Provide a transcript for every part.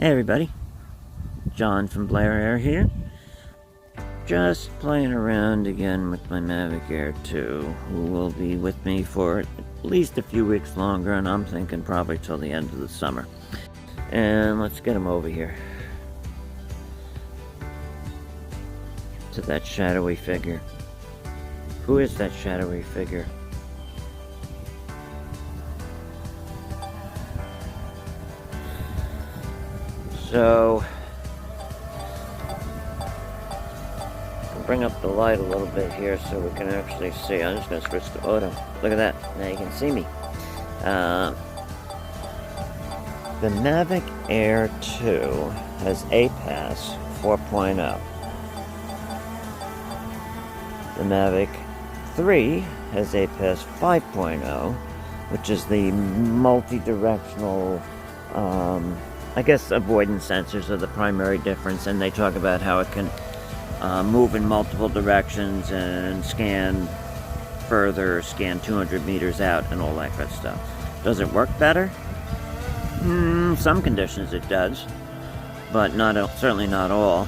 Hey everybody, John from Blair Air here. Just playing around again with my Mavic Air 2, who will be with me for at least a few weeks longer, and I'm thinking probably till the end of the summer. And let's get him over here to that shadowy figure. Who is that shadowy figure? So, I'll bring up the light a little bit here so we can actually see. I'm just going to switch to auto. Look at that. Now you can see me. The Mavic Air 2 has APAS 4.0. The Mavic 3 has APAS 5.0, which is the multi-directional, I guess avoidance sensors are the primary difference, and they talk about how it can move in multiple directions and scan further, scan 200 meters out, and all that good stuff. Does it work better? Some conditions it does, but certainly not all.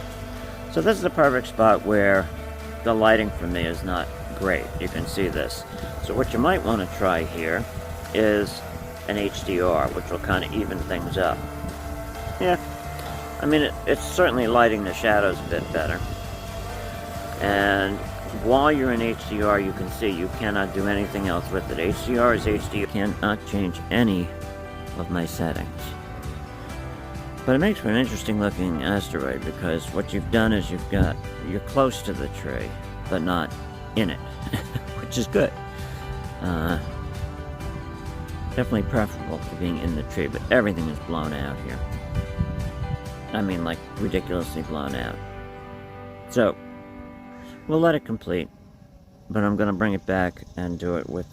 So this is a perfect spot where the lighting for me is not great. You can see this. So what you might want to try here is an HDR, which will kind of even things up. Yeah, I mean, it's certainly lighting the shadows a bit better. And while you're in HDR, you can see you cannot do anything else with it. HDR is HDR. You cannot change any of my settings. But it makes for an interesting looking asteroid, because what you've done is you're close to the tree, but not in it, which is good. Definitely preferable to being in the tree, but everything is blown out here. I mean, like, ridiculously blown out. So, we'll let it complete, but I'm going to bring it back and do it with,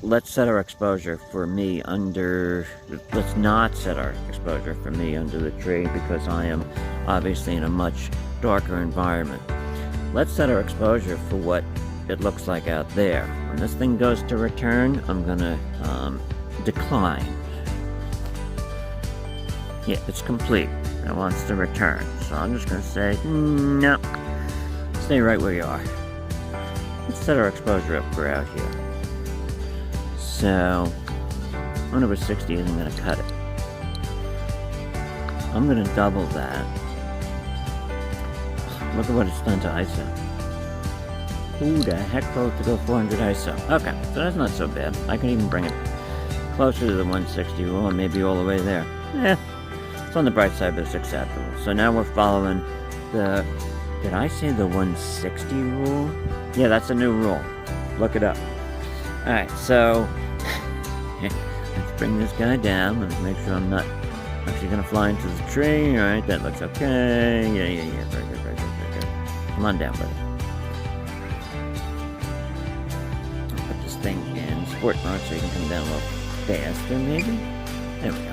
let's set our exposure for me under, let's not set our exposure for me under the tree, because I am obviously in a much darker environment. Let's set our exposure for what it looks like out there. When this thing goes to return, I'm going to decline. Yeah, it's complete. It wants to return. So I'm just going to say, no. Stay right where you are. Let's set our exposure up for out here. So, 1 over 60 isn't going to cut it. I'm going to double that. Look at what it's done to ISO. Who the heck wrote to go 400 ISO? Okay, so that's not so bad. I can even bring it closer to the 160 rule, and maybe all the way there. Yeah. On the bright side, but it's acceptable. So now we're following the, did I say the 160 rule? Yeah, that's a new rule. Look it up. Alright, so let's bring this guy down. Let's make sure I'm not actually going to fly into the tree. Alright, that looks okay. Yeah. Very good, very good, very good. Come on down, buddy. I'll put this thing in sport mode so you can come down a little faster, maybe? There we go.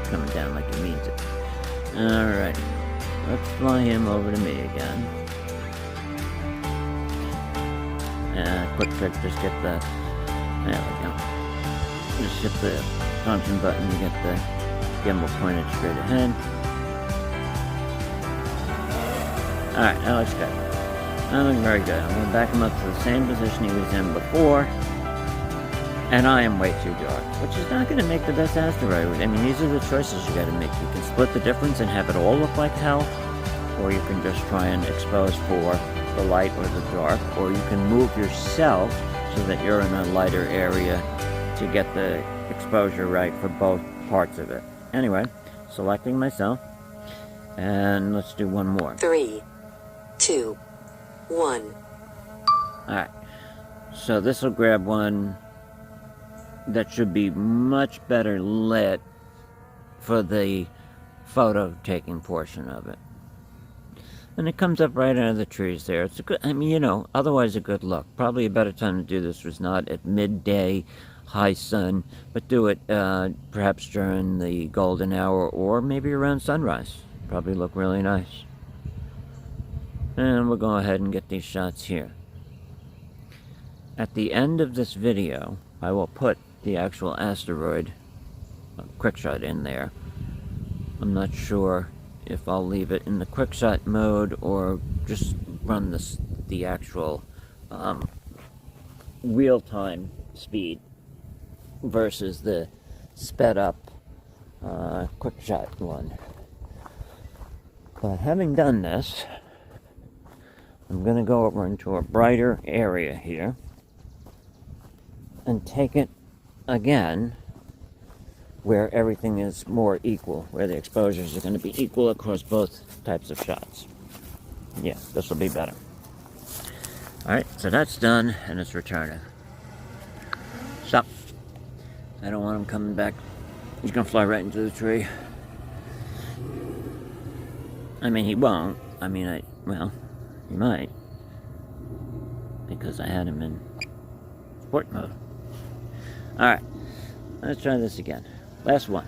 Coming down like it means it. Alright, let's fly him over to me again. Quick trick, just get the, there we go. Just hit the function button to get the gimbal pointed straight ahead. Alright, that looks good. That looks very good. I'm going to back him up to the same position he was in before. And I am way too dark, which is not going to make the best asteroid. I mean, these are the choices you got to make. You can split the difference and have it all look like hell, or you can just try and expose for the light or the dark, or you can move yourself so that you're in a lighter area to get the exposure right for both parts of it. Anyway, selecting myself, and let's do one more. 3, 2, 1. Alright, so this will grab one that should be much better lit for the photo taking portion of it. And it comes up right out of the trees there. It's a good, I mean, you know, otherwise a good look. Probably a better time to do this was not at midday, high sun, but do it perhaps during the golden hour or maybe around sunrise. Probably look really nice. And we'll go ahead and get these shots here. At the end of this video, I will put the actual asteroid quickshot in there. I'm not sure if I'll leave it in the quickshot mode or just run the actual real-time speed versus the sped up quickshot one. But having done this, I'm going to go over into a brighter area here and take it again where everything is more equal, where the exposures are going to be equal across both types of shots. Yeah, this will be better. Alright, so that's done and it's returning. Stop. I don't want him coming back. He's going to fly right into the tree. I mean, he won't. I mean, well, he might. Because I had him in sport mode. Alright, let's try this again. Last one.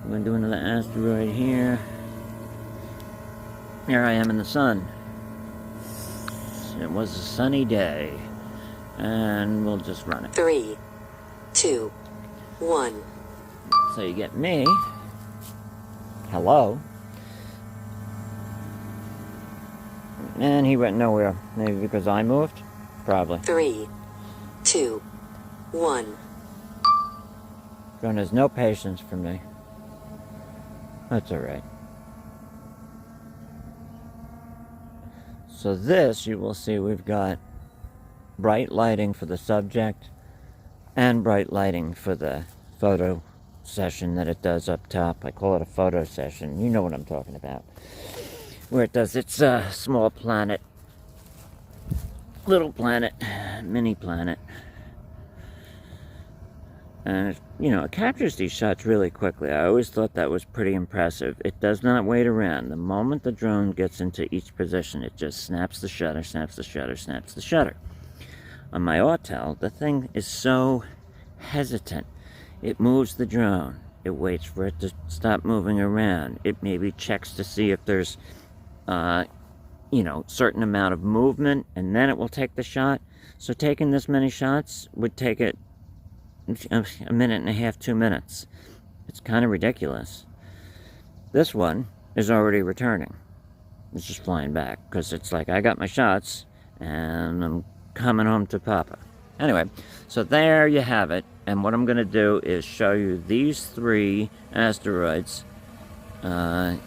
I'm going to do another asteroid here. Here I am in the sun. It was a sunny day. And we'll just run it. 3, 2, 1. So you get me. Hello. And he went nowhere. Maybe because I moved? Probably. 3, 2, 1. John has no patience for me. That's alright. So this, you will see we've got bright lighting for the subject and bright lighting for the photo session that it does up top. I call it a photo session. You know what I'm talking about. Where it does its small planet, little planet, mini planet. And, you know, it captures these shots really quickly. I always thought that was pretty impressive. It does not wait around. The moment the drone gets into each position, it just snaps the shutter, snaps the shutter, snaps the shutter. On my Autel, the thing is so hesitant. It moves the drone. It waits for it to stop moving around. It maybe checks to see if there's, you know, certain amount of movement, and then it will take the shot. So taking this many shots would take it a minute and a half, 2 minutes. It's kind of ridiculous. This one is already returning. It's just flying back because it's like, I got my shots and I'm coming home to Papa. Anyway, so there you have it. And what I'm going to do is show you these 3 asteroids in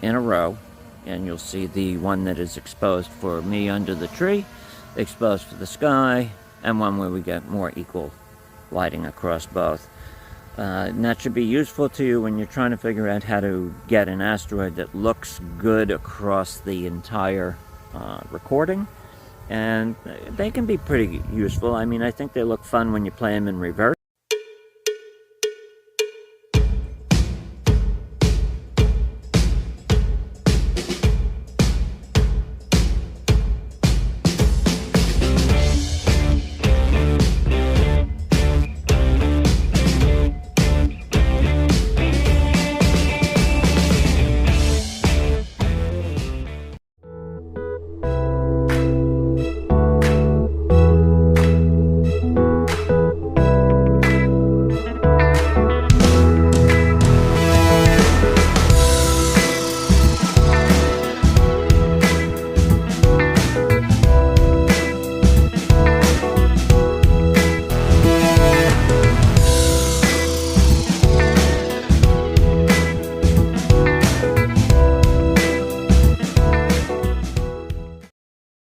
a row. And you'll see the one that is exposed for me under the tree, exposed for the sky, and one where we get more equal lighting across both. And that should be useful to you when you're trying to figure out how to get an asteroid that looks good across the entire recording. And they can be pretty useful. I mean, I think they look fun when you play them in reverse.